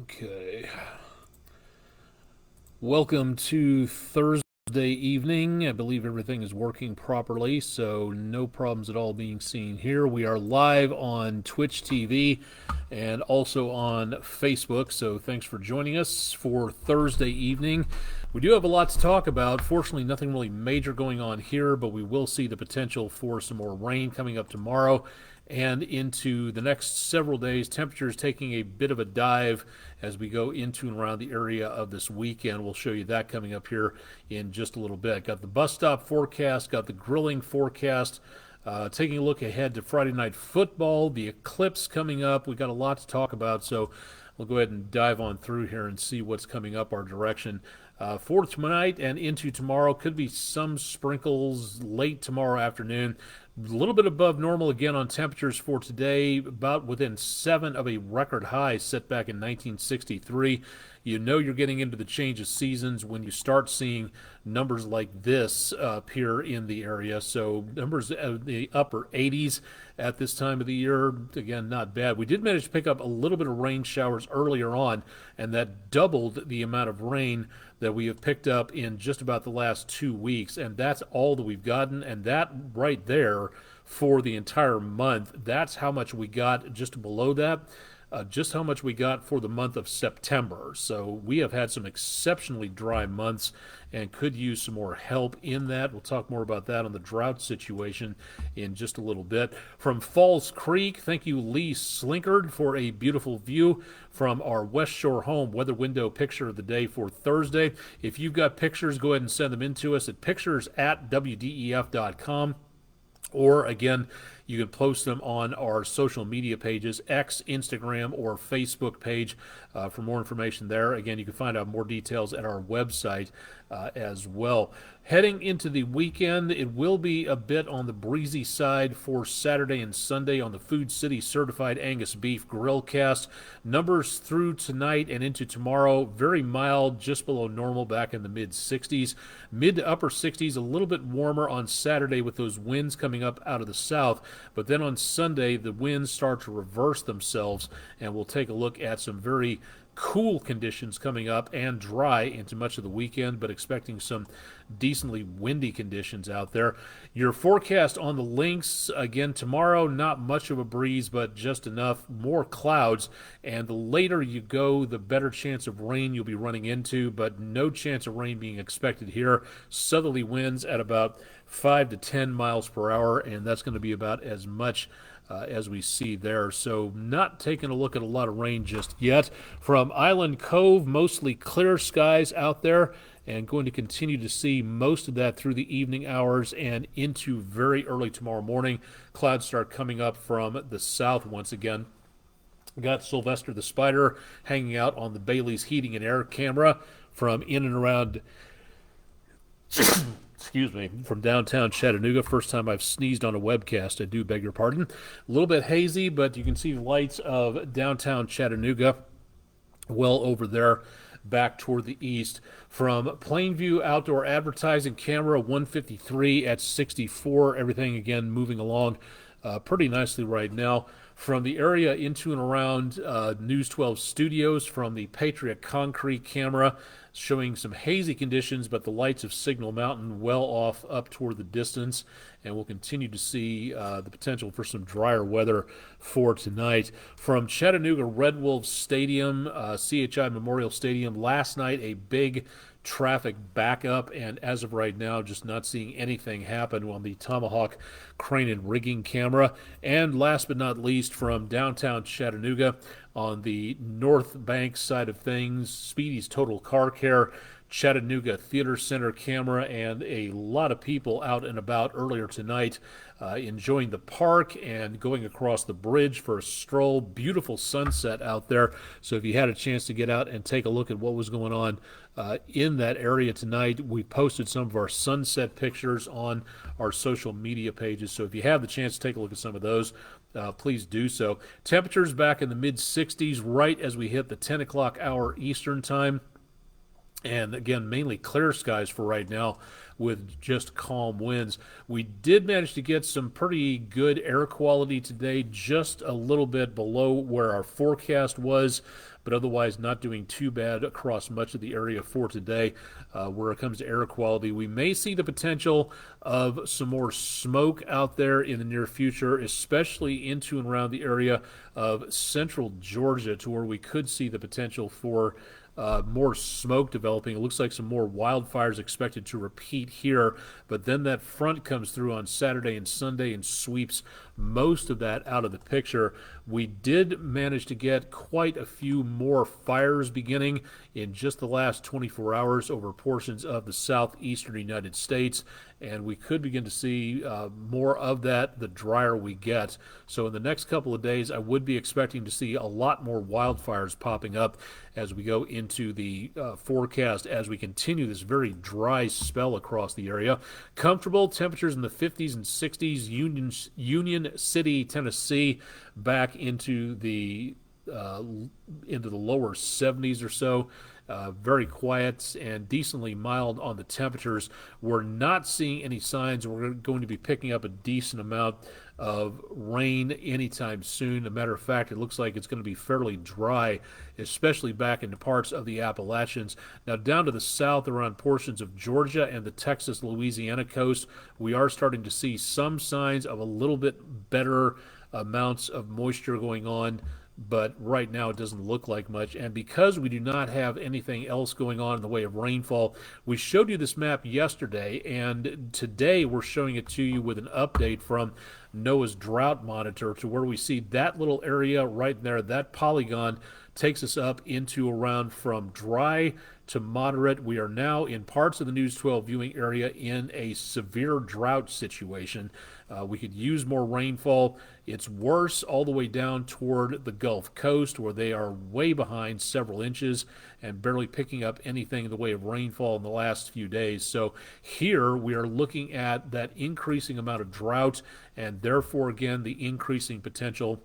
Okay. Welcome to Thursday evening. I believe everything is working properly, so no problems at all being seen here. We are live on Twitch TV and also on Facebook, so thanks for joining us for Thursday evening. We do have a lot to talk about. Fortunately, nothing really major going on here, but we will see the potential for some more rain coming up tomorrow and into the next several days. Temperatures taking a bit of a dive as we go into and around the area of this weekend. We'll show you that coming up here in just a little bit. Got the bus stop forecast, got the grilling forecast. Taking a look ahead to Friday night football, the eclipse coming up. We got a lot to talk about, so we'll go ahead and dive on through here and see what's coming up our direction. For tonight and into tomorrow, could be some sprinkles late tomorrow afternoon. A little bit above normal again on temperatures for today, about within 7 of a record high set back in 1963. You know you're getting into the change of seasons when you start seeing numbers like this appear in the area. So numbers of the upper 80s at this time of the year, again, not bad. We did manage to pick up a little bit of rain showers earlier on, and that doubled the amount of rain that we have picked up in just about the last 2 weeks, and that's all that we've gotten, and that right there for the entire month, that's how much we got. Just below that, just how much we got for the month of September. So we have had some exceptionally dry months and could use some more help in that. We'll talk more about that on the drought situation in just a little bit. From Falls Creek, thank you, Lee Slinkard, for a beautiful view from our West Shore home weather window picture of the day for Thursday. If you've got pictures, go ahead and send them in to us at pictures@wdef.com. Or, again, you can post them on our social media pages, X, Instagram, or Facebook page for more information there. Again, you can find out more details at our website as well. Heading into the weekend, it will be a bit on the breezy side for Saturday and Sunday on the Food City Certified Angus Beef Grill Cast. Numbers through tonight and into tomorrow, very mild, just below normal, back in the mid-60s. Mid to upper 60s, a little bit warmer on Saturday with those winds coming up out of the south. But then on Sunday, the winds start to reverse themselves, and we'll take a look at some very cool conditions coming up and dry into much of the weekend, but expecting some decently windy conditions out there. Your forecast on the links, again, tomorrow, not much of a breeze, but just enough. More clouds, and the later you go, the better chance of rain you'll be running into, but no chance of rain being expected here. Southerly winds at about 5 to 10 miles per hour, and that's going to be about as much as we see there. So not taking a look at a lot of rain just yet. From Island Cove, mostly clear skies out there, and going to continue to see most of that through the evening hours and into very early tomorrow morning. Clouds start coming up from the south once again. Got Sylvester the Spider hanging out on the Bailey's Heating and Air camera from in and around from downtown Chattanooga. First time I've sneezed on a webcast, I do beg your pardon. A little bit hazy, but you can see the lights of downtown Chattanooga well over there back toward the east. From Plainview Outdoor Advertising Camera 153 at 64, everything again moving along pretty nicely right now. From the area into and around News 12 studios, from the Patriot Concrete camera, showing some hazy conditions, but the lights of Signal Mountain well off up toward the distance, and we'll continue to see the potential for some drier weather for tonight. From Chattanooga Red Wolves Stadium, CHI Memorial Stadium, last night a big traffic backup, and as of right now, just not seeing anything happen on the Tomahawk crane and rigging camera. And last but not least, from downtown Chattanooga on the North Bank side of things, Speedy's Total Car Care, Chattanooga Theater Center camera, and a lot of people out and about earlier tonight enjoying the park and going across the bridge for a stroll. Beautiful sunset out there. So if you had a chance to get out and take a look at what was going on in that area tonight, we posted some of our sunset pictures on our social media pages. So if you have the chance to take a look at some of those, please do so. Temperatures back in the mid-60s right as we hit the 10 o'clock hour Eastern time. And again, mainly clear skies for right now with just calm winds. We did manage to get some pretty good air quality today, just a little bit below where our forecast was, but otherwise not doing too bad across much of the area for today. Where it comes to air quality, we may see the potential of some more smoke out there in the near future, especially into and around the area of central Georgia, to where we could see the potential for more smoke developing. It looks like some more wildfires expected to repeat here, but then that front comes through on Saturday and Sunday and sweeps most of that out of the picture. We did manage to get quite a few more fires beginning in just the last 24 hours over portions of the southeastern United States, and we could begin to see more of that the drier we get. So in the next couple of days, I would be expecting to see a lot more wildfires popping up as we go into the forecast as we continue this very dry spell across the area. Comfortable temperatures in the 50s and 60s. Union City, Tennessee, back into the lower 70s or so. Very quiet and decently mild on the temperatures. We're not seeing any signs we're going to be picking up a decent amount of rain anytime soon. As a matter of fact, it looks like it's going to be fairly dry, especially back into parts of the Appalachians. Now, down to the south around portions of Georgia and the Texas-Louisiana coast, we are starting to see some signs of a little bit better amounts of moisture going on, but right now it doesn't look like much. And because we do not have anything else going on in the way of rainfall, we showed you this map yesterday, and today we're showing it to you with an update from NOAA's drought monitor, to where we see that little area right there, that polygon takes us up into around from dry to moderate. We are now in parts of the News 12 viewing area in a severe drought situation. We could use more rainfall. It's worse all the way down toward the Gulf Coast, where they are way behind several inches and barely picking up anything in the way of rainfall in the last few days. So here we are looking at that increasing amount of drought, and therefore, again, the increasing potential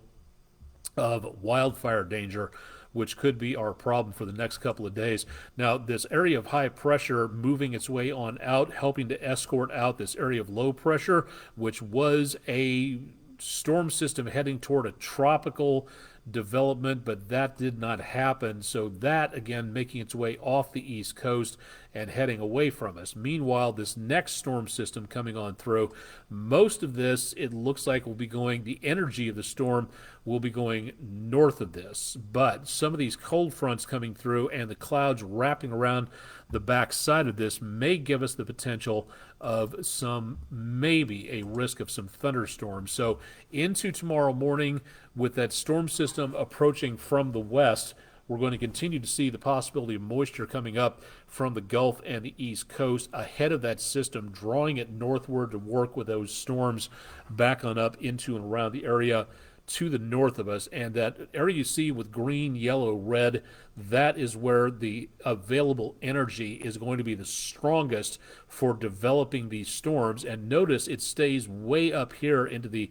of wildfire danger, which could be our problem for the next couple of days. Now, this area of high pressure moving its way on out, helping to escort out this area of low pressure, which was a storm system heading toward a tropical development, but that did not happen. So that, again, making its way off the East Coast and heading away from us. Meanwhile, this next storm system coming on through, most of this, it looks like, will be going, the energy of the storm will be going north of this. But some of these cold fronts coming through and the clouds wrapping around the back side of this may give us the potential of some, maybe a risk of some thunderstorms. So into tomorrow morning, with that storm system approaching from the west, we're going to continue to see the possibility of moisture coming up from the Gulf and the East Coast ahead of that system, drawing it northward to work with those storms back on up into and around the area to the north of us. And that area you see with green, yellow, red, that is where the available energy is going to be the strongest for developing these storms. And notice it stays way up here into the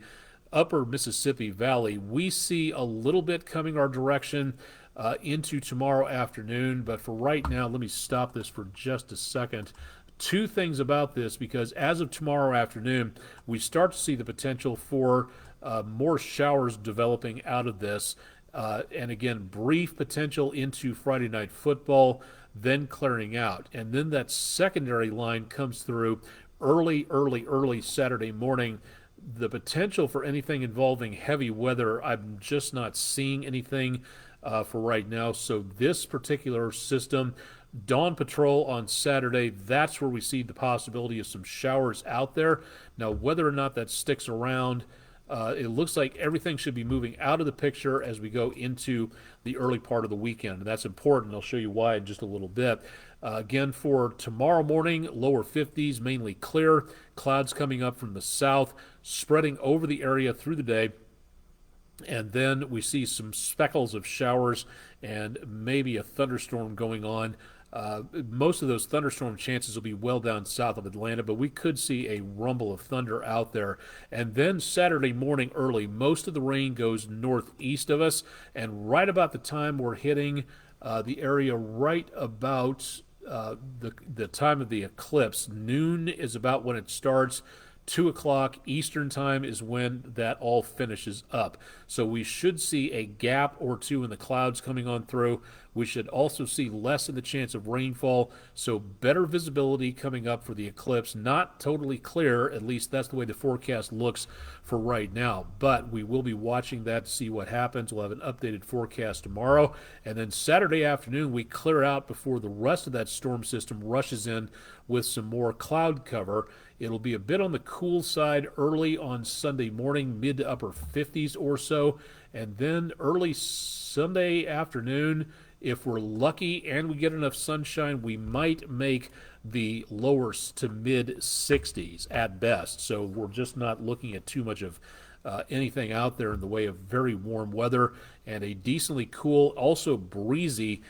upper Mississippi Valley. We see a little bit coming our direction into tomorrow afternoon, but for right now, let me stop this for just a second. Two things about this, because as of tomorrow afternoon, we start to see the potential for more showers developing out of this, and again, brief potential into Friday Night Football, then clearing out. And then that secondary line comes through early Saturday morning. The potential for anything involving heavy weather, I'm just not seeing anything for right now. So this particular system, dawn patrol on Saturday, that's where we see the possibility of some showers out there. Now, whether or not that sticks around, it looks like everything should be moving out of the picture as we go into the early part of the weekend. And that's important. I'll show you why in just a little bit. Again, for tomorrow morning, lower 50s, mainly clear. Clouds coming up from the south, spreading over the area through the day. And then we see some speckles of showers and maybe a thunderstorm going on. Most of those thunderstorm chances will be well down south of Atlanta, but we could see a rumble of thunder out there. And then Saturday morning early, most of the rain goes northeast of us, and right about the time we're hitting the area right about the time of the eclipse. Noon is about when it starts. 2 o'clock Eastern time is when that all finishes up. So we should see a gap or two in the clouds coming on through. We should also see less in the chance of rainfall, so better visibility coming up for the eclipse. Not totally clear, at least that's the way the forecast looks for right now. But we will be watching that to see what happens. We'll have an updated forecast tomorrow. And then Saturday afternoon, we clear out before the rest of that storm system rushes in with some more cloud cover. It'll be a bit on the cool side early on Sunday morning, mid to upper 50s or so. And then early Sunday afternoon, if we're lucky and we get enough sunshine, we might make the lower to mid 60s at best. So we're just not looking at too much of anything out there in the way of very warm weather, and a decently cool, also breezy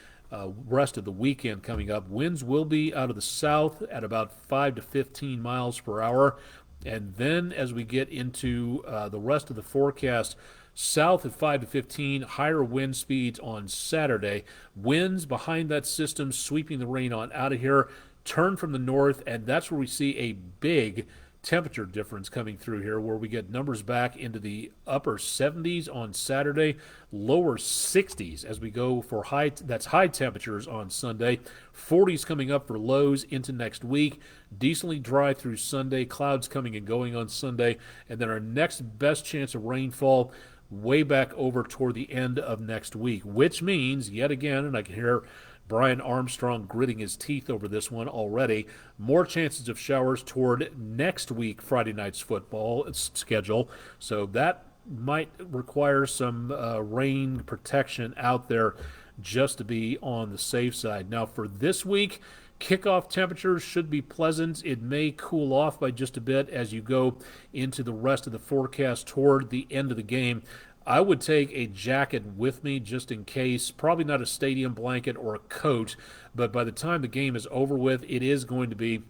rest of the weekend coming up. Winds will be out of the south at about 5 to 15 miles per hour. And then as we get into the rest of the forecast, south at 5 to 15, higher wind speeds on Saturday. Winds behind that system sweeping the rain on out of here, turn from the north, and that's where we see a big temperature difference coming through here, where we get numbers back into the upper 70s on Saturday, lower 60s as we go for high temperatures on Sunday, 40s coming up for lows into next week, decently dry through Sunday, clouds coming and going on Sunday, and then our next best chance of rainfall way back over toward the end of next week, which means, yet again, and I can hear Brian Armstrong gritting his teeth over this one already, more chances of showers toward next week, Friday night's football schedule. So that might require some rain protection out there just to be on the safe side. Now for this week, kickoff temperatures should be pleasant. It may cool off by just a bit as you go into the rest of the forecast toward the end of the game. I would take a jacket with me just in case. Probably not a stadium blanket or a coat, but by the time the game is over with, it is going to be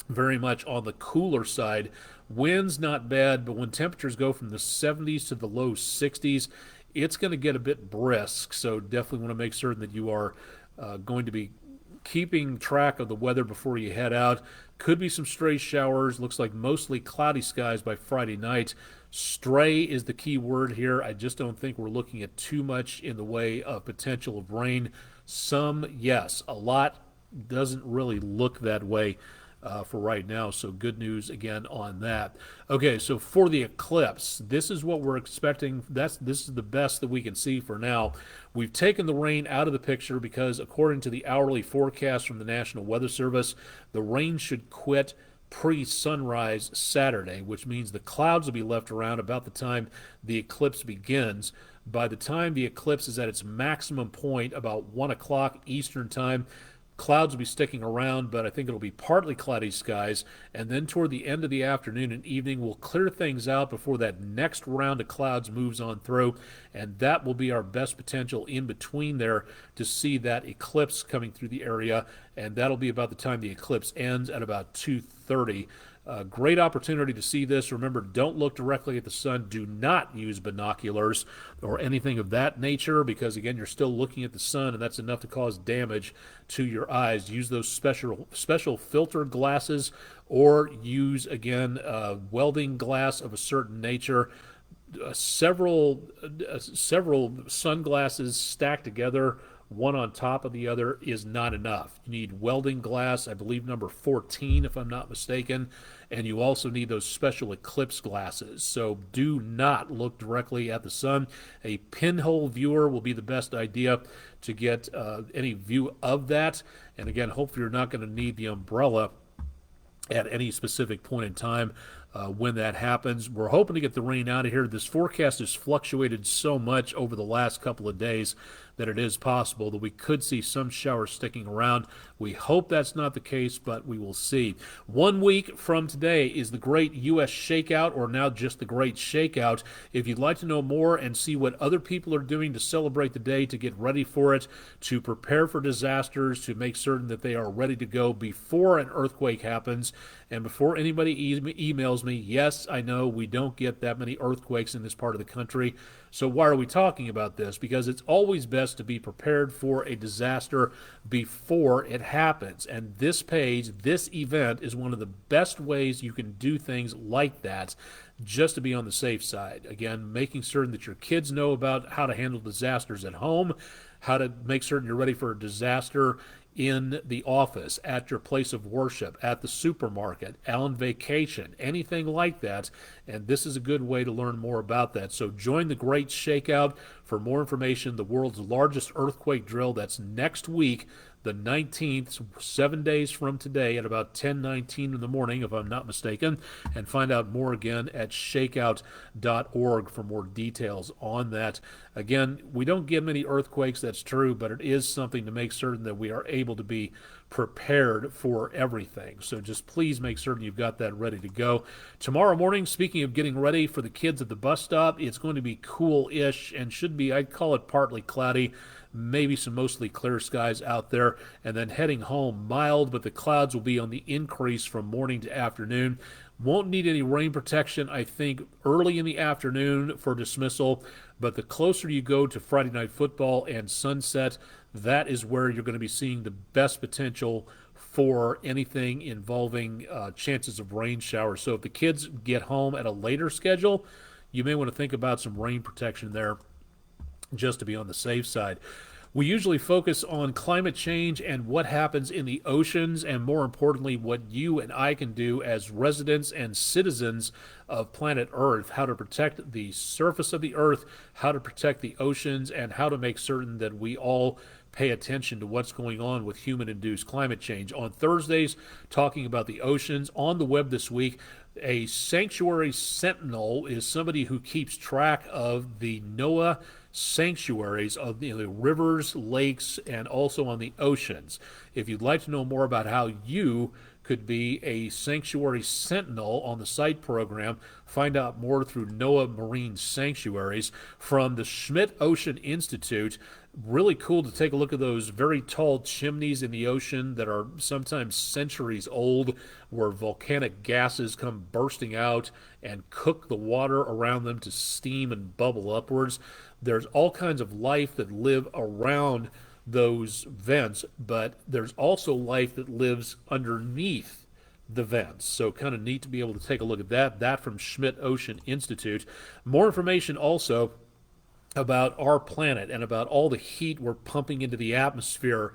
very much on the cooler side. Winds not bad, but when temperatures go from the 70s to the low 60s, it's going to get a bit brisk. So definitely want to make certain that you are going to be keeping track of the weather before you head out. Could be some stray showers. Looks like mostly cloudy skies by Friday night. Stray is the key word here. I just don't think we're looking at too much in the way of potential of rain. Some, yes. A lot doesn't really look that way for right now, so good news again on that. Okay, so for the eclipse, this is what we're expecting. This is the best that we can see for now. We've taken the rain out of the picture because according to the hourly forecast from the National Weather Service, the rain should quit pre-sunrise Saturday, which means the clouds will be left around about the time the eclipse begins. By the time the eclipse is at its maximum point, about 1 o'clock Eastern time, clouds will be sticking around, but I think it'll be partly cloudy skies, and then toward the end of the afternoon and evening, we'll clear things out before that next round of clouds moves on through, and that will be our best potential in between there to see that eclipse coming through the area, and that'll be about the time the eclipse ends at about 2:30. Great opportunity to see this. Remember, don't look directly at the sun. Do not use binoculars or anything of that nature because, again, you're still looking at the sun, and that's enough to cause damage to your eyes. Use those special filter glasses or use, again, welding glass of a certain nature. Several sunglasses stacked together, one on top of the other, is not enough. You need welding glass, I believe number 14 if I'm not mistaken, and you also need those special eclipse glasses. So do not look directly at the sun. A pinhole viewer will be the best idea to get any view of that. And again, hopefully you're not going to need the umbrella at any specific point in time when that happens. We're hoping to get the rain out of here. This forecast has fluctuated so much over the last couple of days that it is possible that we could see some showers sticking around. We hope that's not the case, but we will see. 1 week from today is the Great U.S. Shakeout, or now just the Great Shakeout. If you'd like to know more and see what other people are doing to celebrate the day, to get ready for it, to prepare for disasters, to make certain that they are ready to go before an earthquake happens, and before anybody emails me, yes, I know we don't get that many earthquakes in this part of the country. So why are we talking about this? Because it's always best to be prepared for a disaster before it happens. And this page, this event, is one of the best ways you can do things like that, just to be on the safe side. Again, making certain that your kids know about how to handle disasters at home, how to make certain you're ready for a disaster in the office, at your place of worship, at the supermarket, on vacation, anything like that. And this is a good way to learn more about that. So join the Great Shakeout for more information. The world's largest earthquake drill, that's next week, the 19th, 7 days from today at about 10:19 in the morning, if I'm not mistaken. And find out more again at shakeout.org for more details on that. Again, we don't get many earthquakes, that's true, but it is something to make certain that we are able to be prepared for everything. So just please make certain you've got that ready to go. Tomorrow morning, speaking of getting ready for the kids at the bus stop, it's going to be cool-ish and should be, I'd call it partly cloudy, maybe some mostly clear skies out there, and then heading home mild, but the clouds will be on the increase from morning to afternoon. Won't need any rain protection, I think, early in the afternoon for dismissal, but the closer you go to Friday Night Football and sunset, that is where you're going to be seeing the best potential for anything involving chances of rain showers. So if the kids get home at a later schedule, you may want to think about some rain protection there, just to be on the safe side. We usually focus on climate change and what happens in the oceans, and more importantly, what you and I can do as residents and citizens of planet Earth, how to protect the surface of the Earth, how to protect the oceans, and how to make certain that we all pay attention to what's going on with human-induced climate change. On Thursdays, talking about the oceans. On the web this week, a sanctuary sentinel is somebody who keeps track of the NOAA sanctuaries of the rivers, lakes, and also on the oceans. If you'd like to know more about how you could be a sanctuary sentinel on the site program, find out more through NOAA Marine Sanctuaries. From the Schmidt Ocean Institute, really cool to take a look at those very tall chimneys in the ocean that are sometimes centuries old, where volcanic gases come bursting out and cook the water around them to steam and bubble upwards. There's all kinds of life that live around those vents, but there's also life that lives underneath the vents. So kind of neat to be able to take a look at that. That from Schmidt Ocean Institute. More information also about our planet and about all the heat we're pumping into the atmosphere.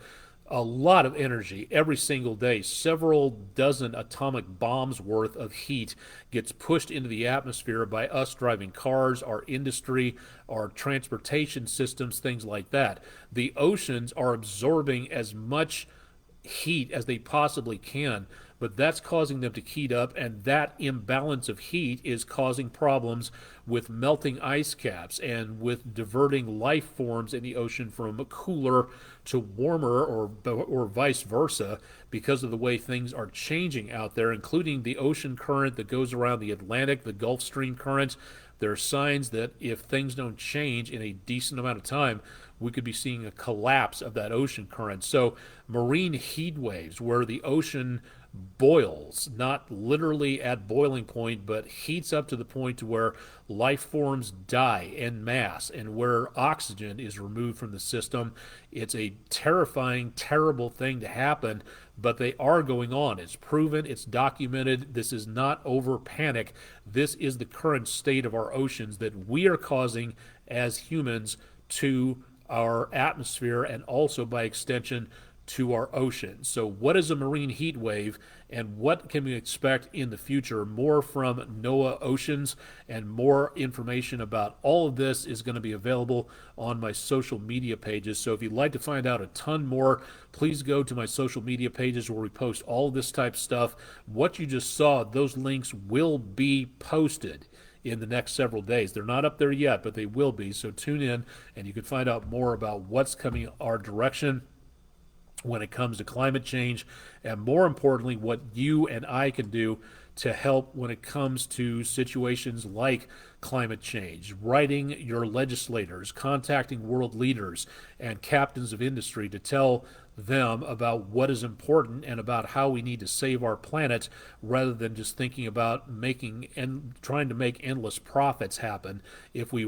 A lot of energy every single day. Several dozen atomic bombs worth of heat gets pushed into the atmosphere by us driving cars, our industry, our transportation systems, things like that. The oceans are absorbing as much heat as they possibly can, but that's causing them to heat up, and that imbalance of heat is causing problems with melting ice caps and with diverting life forms in the ocean from cooler to warmer, or vice versa, because of the way things are changing out there, including the ocean current that goes around the Atlantic, the Gulf Stream current. There are signs that if things don't change in a decent amount of time, we could be seeing a collapse of that ocean current. So marine heat waves, where the ocean boils, not literally at boiling point, but heats up to the point to where life forms die en masse and where oxygen is removed from the system. It's a terrifying, terrible thing to happen, but they are going on. It's proven, it's documented. This is not over panic. This is the current state of our oceans that we are causing as humans to our atmosphere, and also by extension to our oceans. So what is a marine heat wave, and what can we expect in the future? More from NOAA Oceans, and more information about all of this is going to be available on my social media pages. So if you'd like to find out a ton more, please go to my social media pages where we post all of this type of stuff. What you just saw, those links will be posted in the next several days. They're not up there yet, but they will be. So tune in and you can find out more about what's coming our direction when it comes to climate change, and more importantly, what you and I can do to help when it comes to situations like climate change, writing your legislators, contacting world leaders and captains of industry to tell them about what is important and about how we need to save our planet rather than just thinking about making and trying to make endless profits happen. If we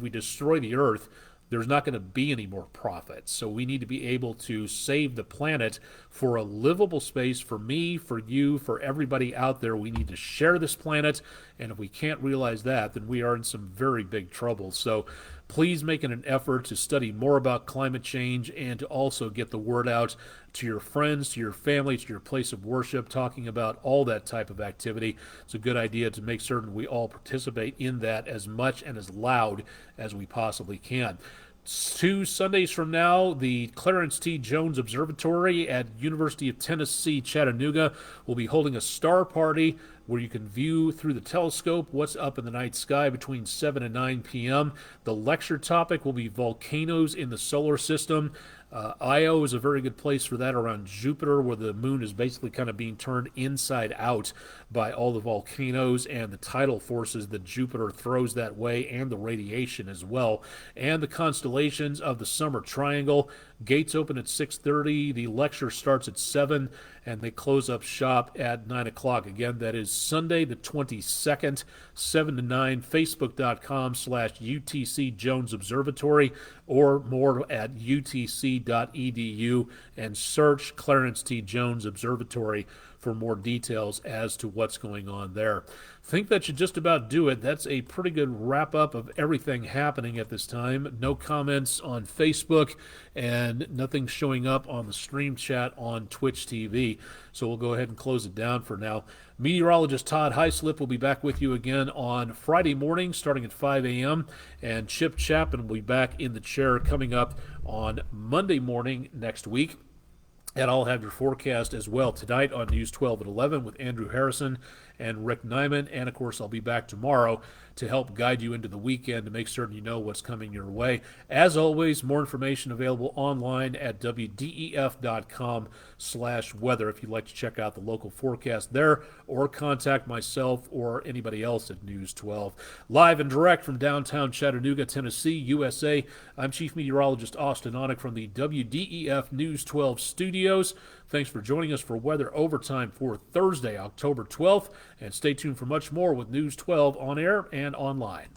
destroy the earth, there's not going to be any more profits. So we need to be able to save the planet for a livable space for me, for you, for everybody out there. We need to share this planet, and if we can't realize that, then we are in some very big trouble. So please make it an effort to study more about climate change and to also get the word out to your friends, to your family, to your place of worship, talking about all that type of activity. It's a good idea to make certain we all participate in that as much and as loud as we possibly can. 2 Sundays from now, the Clarence T. Jones Observatory at University of Tennessee, Chattanooga will be holding a star party where you can view through the telescope what's up in the night sky between 7 and 9 p.m. The lecture topic will be volcanoes in the solar system. Io is a very good place for that, around Jupiter, where the moon is basically kind of being turned inside out by all the volcanoes and the tidal forces that Jupiter throws that way, and the radiation as well. And the constellations of the Summer Triangle. Gates open at 6:30. The lecture starts at 7, and they close up shop at 9 o'clock. Again, that is Sunday the 22nd, 7 to 9, facebook.com/UTC Jones Observatory, or more at utc.edu, and search Clarence T. Jones Observatory for more details as to what's going on there. I think that should just about do it. That's a pretty good wrap-up of everything happening at this time. No comments on Facebook and nothing showing up on the stream chat on Twitch TV. So we'll go ahead and close it down for now. Meteorologist Todd Heislip will be back with you again on Friday morning starting at 5 a.m. And Chip Chapman will be back in the chair coming up on Monday morning next week. And I'll have your forecast as well tonight on News 12 at 11 with Andrew Harrison and Rick Nyman. And, of course, I'll be back tomorrow to help guide you into the weekend to make certain you know what's coming your way. As always, more information available online at wdef.com/weather if you'd like to check out the local forecast there, or contact myself or anybody else at News 12. Live and direct from downtown Chattanooga, Tennessee, USA, I'm Chief Meteorologist Austin Onek from the WDEF News 12 studios. Thanks for joining us for Weather Overtime for Thursday, October 12th, and stay tuned for much more with News 12 on air and online.